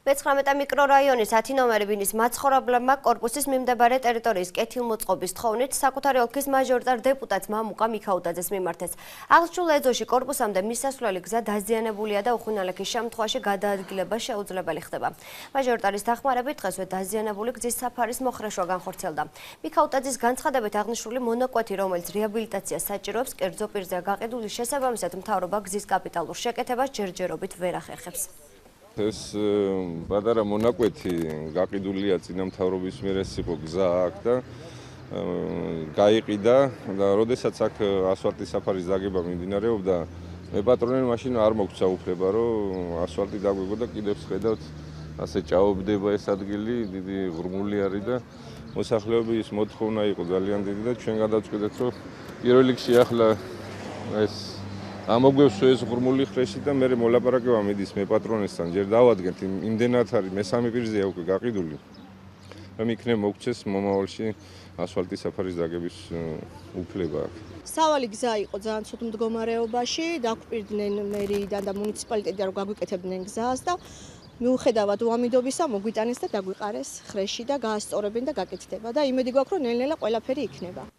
მე-19 მიკრორაიონის 10 ნომერი ბინის მაცხოვრებლებმა კორპუსის მიმდებარე ტერიტორიის კეთილმოწყობის თხოვნით საკუთარი ოლქის მაჟორიტარ დეპუტატს მამუკა მიქაუტაძეს მიმართეს. აღნიშნულ ეზოში კორპუსამდე მისასვლელი გზა დაზიანებულია და უხუნალექის შემთხვევაში გადაადგილება შეუძლებელი ხდება. მაჟორიტარის დახმარებით დღესვე დაზიანებული გზის საფარის მოხრეშვა განხორციელდა. მიქაუტაძის განცხადებით აღნიშნული მონაკვეთი, რომელიც რეაბილიტაციას საჭიროებს, კერძო პირზეა გაყიდული, შესაბამისად მთავრობა გზის კაპიტალურ შეკეთებას ჯერჯერობით ვერ ახერხებს. ეს პატარა მონაკვეთი გაყიდულია წინამთავრობის მიერ, ეს იყო გზა აქ და გაიყიდა და როდესაც აქ ასფალტის საფარის დაგება მიმდინარეობდა, მე პატრონი მაშინ არ მოგცა უფლება, რომ ასფალტი დაგვიგო და კიდევ ხედავთ ასე ჭაობდება ეს ადგილი, დიდი ღრმული არის და მოსახლეობის მოთხოვნა იყო ძალიან დიდი და ჩვენ გადავწყვიტეთ, რომ პირველ რიგში ახლა ეს ამოგვევს ეს ღრმული ხრეში და მე მოლაპარაკება მიდის მე პატრონესთან, ჯერ დავადგენთ იმდენად არის მე-3 პირზეა უკვე გაყიდული, რომ იქნებ მოგცეს მომავალში ასფალტის საფარის დაგების უფლება აქ. სავალი გზა იყო ძალიან ცუდ მდგომარეობაში, დაგვპირდნენ მერიიდან და მუნიციპალიტეტიდან რომ გაგვიკეთებდნენ გზას და მიუხედავად უამიდობისა მოგვიტანეს და დაგვიყარეს ხრეში და გაასწორებენ და გაკეთდება და იმედი გვაქვს რომ ნელ-ნელა ყველაფერი იქნება.